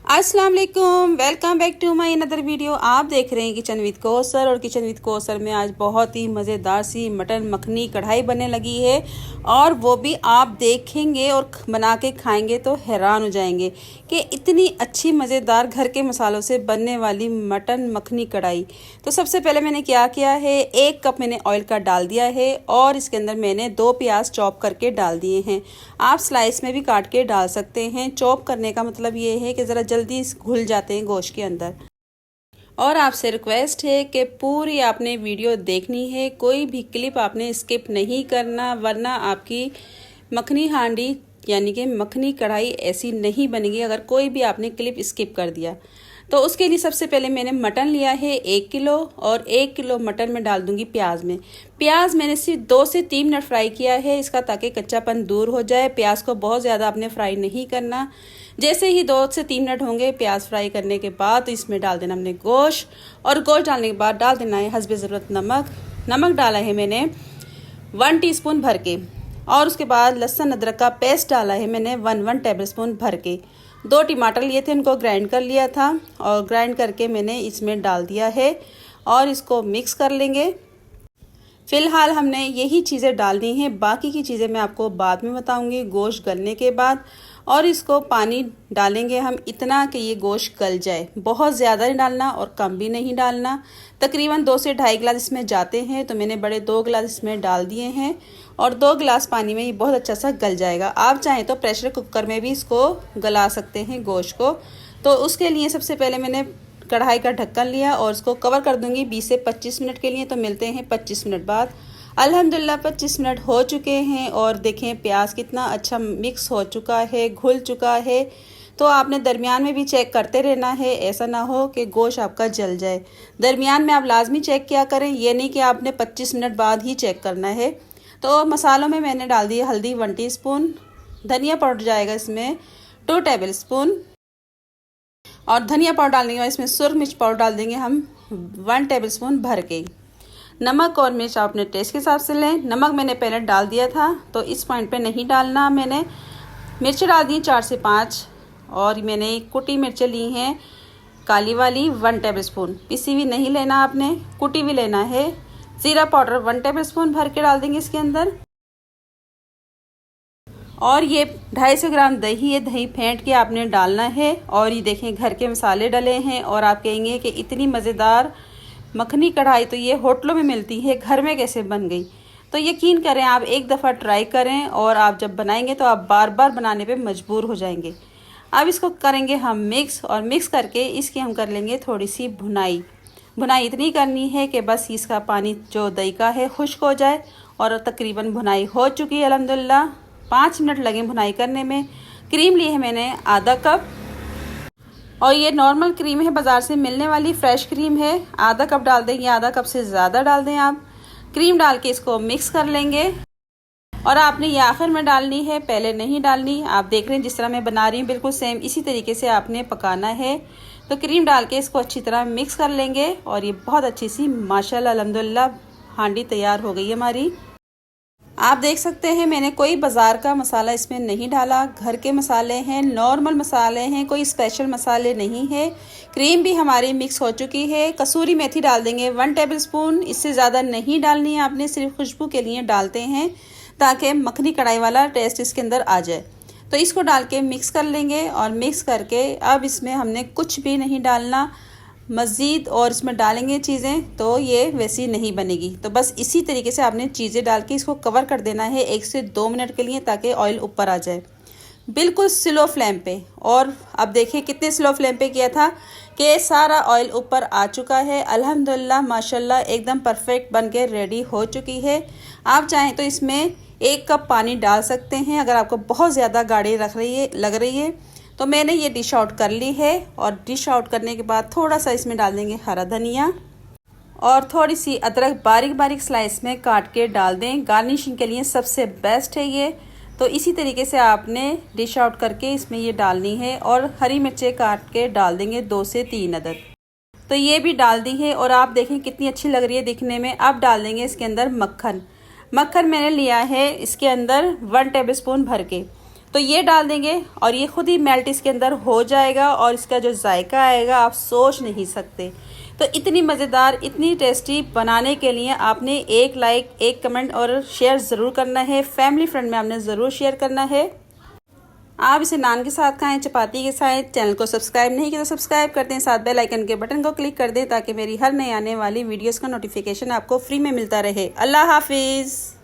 अस्सलाम वालेकुम, welcome back to my another video. आप देख रहे हैं किचन विद कौसर। और किचन विद कौसर में आज बहुत ही मज़ेदार सी मटन मखनी कढ़ाई बनने लगी है, और वो भी आप देखेंगे और बना के खाएंगे तो हैरान हो जाएंगे कि इतनी अच्छी मज़ेदार घर के मसालों से बनने वाली मटन मखनी कढ़ाई। तो सबसे पहले मैंने क्या किया है, 1 कप मैंने ऑयल का डाल दिया है, और इसके अंदर मैंने 2 प्याज चॉप करके डाल दिए हैं। आप स्लाइस में भी काट के डाल सकते हैं। चॉप करने का मतलब ये है कि ज़रा जल्दी घुल जाते हैं गोश्त के अंदर। और आपसे रिक्वेस्ट है कि पूरी आपने वीडियो देखनी है, कोई भी क्लिप आपने स्किप नहीं करना, वरना आपकी मखनी हांडी यानी कि मखनी कढ़ाई ऐसी नहीं बनेगी अगर कोई भी आपने क्लिप स्किप कर दिया। तो उसके लिए सबसे पहले मैंने मटन लिया है 1 किलो, और 1 किलो मटन में डाल दूंगी प्याज में। प्याज मैंने सिर्फ 2 से 3 मिनट फ्राई किया है इसका, ताकि कच्चापन दूर हो जाए। प्याज को बहुत ज़्यादा आपने फ्राई नहीं करना। जैसे ही 2 से 3 मिनट होंगे प्याज फ्राई करने के बाद, तो इसमें डाल देना हमने गोश्त, और गोश्त डालने के बाद डाल देना है हस्बे ज़रूरत नमक। नमक डाला है मैंने 1 टीस्पून भर के, और उसके बाद लहसुन अदरक का पेस्ट डाला है मैंने 1 टेबल स्पून भर के। 2 टमाटर लिए थे, उनको ग्राइंड कर लिया था, और ग्राइंड करके मैंने इसमें डाल दिया है, और इसको मिक्स कर लेंगे। फ़िलहाल हमने यही चीज़ें डालनी हैं, बाकी की चीज़ें मैं आपको बाद में बताऊंगी गोश्त गलने के बाद। और इसको पानी डालेंगे हम इतना कि ये गोश्त गल जाए, बहुत ज़्यादा नहीं डालना और कम भी नहीं डालना। तकरीबन 2 से 2.5 गिलास इसमें जाते हैं, तो मैंने बड़े 2 गिलास इसमें डाल दिए हैं, और 2 गिलास पानी में ये बहुत अच्छा सा गल जाएगा। आप चाहें तो प्रेशर कुकर में भी इसको गला सकते हैं गोश्त को। तो उसके लिए सबसे पहले मैंने कढ़ाई का ढक्कन लिया, और इसको कवर कर दूंगी 20 से 25 मिनट के लिए। तो मिलते हैं 25 मिनट बाद। अल्हम्दुलिल्लाह 25 मिनट हो चुके हैं, और देखें प्याज कितना अच्छा मिक्स हो चुका है, घुल चुका है। तो आपने दरमियान में भी चेक करते रहना है, ऐसा ना हो कि गोश्त आपका जल जाए। दरमियान में आप लाजमी चेक किया करें, ये नहीं कि आपने 25 मिनट बाद ही चेक करना है। तो मसालों में मैंने डाल दी हल्दी 1 टीस्पून, धनिया पाउडर जाएगा इसमें 2 टेबल स्पून, और धनिया पाउडर डालने के बाद इसमें सुरख मिर्च पाउडर डाल देंगे हम 1 टेबल स्पून भर के। नमक और मिर्च आप अपने टेस्ट के हिसाब से लें। नमक मैंने पहले डाल दिया था, तो इस पॉइंट पे नहीं डालना। मैंने मिर्च डाल दी 4 से 5, और मैंने कुटी मिर्चें ली हैं काली वाली 1 टेबल स्पून। पिसी हुई नहीं लेना आपने, कुटी हुई लेना है। ज़ीरा पाउडर 1 टेबल स्पून भर के डाल देंगे इसके अंदर। और ये 250 ग्राम दही है, दही फेंट के आपने डालना है। और ये देखें घर के मसाले डले हैं, और आप कहेंगे कि इतनी मज़ेदार मखनी कढ़ाई तो ये होटलों में मिलती है, घर में कैसे बन गई। तो यकीन करें, आप एक दफ़ा ट्राई करें, और आप जब बनाएंगे तो आप बार बार बनाने पे मजबूर हो जाएंगे। अब इसको करेंगे हम मिक्स, और मिक्स करके इसकी हम कर लेंगे थोड़ी सी भुनाई। भुनाई इतनी करनी है कि बस इसका पानी जो दही का है खुश्क हो जाए। और तकरीबन भुनाई हो चुकी है अल्हम्दुलिल्लाह। 5 मिनट लगे भुनाई करने में। क्रीम ली है मैंने आधा कप, और ये नॉर्मल क्रीम है, बाज़ार से मिलने वाली फ्रेश क्रीम है। आधा कप डाल दें, या आधा कप से ज़्यादा डाल दें आप। क्रीम डाल के इसको मिक्स कर लेंगे, और आपने ये आखिर में डालनी है, पहले नहीं डालनी। आप देख रहे हैं जिस तरह मैं बना रही हूँ, बिल्कुल सेम इसी तरीके से आपने पकाना है। तो क्रीम डाल के इसको अच्छी तरह मिक्स कर लेंगे, और ये बहुत अच्छी सी माशाल्लाह अल्हम्दुलिल्लाह हांडी तैयार हो गई है हमारी। आप देख सकते हैं मैंने कोई बाज़ार का मसाला इसमें नहीं डाला, घर के मसाले हैं, नॉर्मल मसाले हैं, कोई स्पेशल मसाले नहीं है। क्रीम भी हमारी मिक्स हो चुकी है। कसूरी मेथी डाल देंगे 1 टेबल स्पून, इससे ज़्यादा नहीं डालनी है आपने, सिर्फ खुशबू के लिए डालते हैं, ताकि मखनी कढ़ाई वाला टेस्ट इसके अंदर आ जाए। तो इसको डाल के मिक्स कर लेंगे, और मिक्स करके अब इसमें हमने कुछ भी नहीं डालना मज़ीद, और इसमें डालेंगे चीज़ें तो ये वैसी नहीं बनेगी। तो बस इसी तरीके से आपने चीज़ें डाल के इसको कवर कर देना है 1 से 2 मिनट के लिए, ताकि ऑयल ऊपर आ जाए, बिल्कुल स्लो फ्लेम पे। और अब देखिए कितने स्लो फ्लेम पे किया था कि सारा ऑयल ऊपर आ चुका है। अल्हम्दुलिल्लाह माशाल्लाह एकदम परफेक्ट बन के रेडी हो चुकी है। आप चाहें तो इसमें 1 कप पानी डाल सकते हैं, अगर आपको बहुत ज़्यादा गाढ़ी लग रही है। तो मैंने ये डिश आउट कर ली है, और डिश आउट करने के बाद थोड़ा सा इसमें डाल देंगे हरा धनिया, और थोड़ी सी अदरक बारीक बारीक स्लाइस में काट के डाल दें। गार्निशिंग के लिए सबसे बेस्ट है ये। तो इसी तरीके से आपने डिश आउट करके इसमें ये डालनी है, और हरी मिर्चें काट के डाल देंगे 2 से 3 अदद। तो ये भी डाल दी है, और आप देखें कितनी अच्छी लग रही है दिखने में। अब डाल देंगे इसके अंदर मक्खन। मक्खन मैंने लिया है इसके अंदर 1 टेबल स्पून भर के। तो ये डाल देंगे और ये खुद ही मेल्ट इसके अंदर हो जाएगा और इसका जो जायका आएगा आप सोच नहीं सकते। तो इतनी मज़ेदार, इतनी टेस्टी बनाने के लिए आपने एक लाइक, एक कमेंट और शेयर ज़रूर करना है। फैमिली फ्रेंड में आपने ज़रूर शेयर करना है। आप इसे नान के साथ खाएं, चपाती के साथ। चैनल को सब्सक्राइब नहीं किया तो सब्सक्राइब कर दें, साथ बेल आइकन के बटन को क्लिक कर दें ताकि मेरी हर नई आने वाली वीडियोस का नोटिफिकेशन आपको फ्री में मिलता रहे। अल्लाह हाफिज़।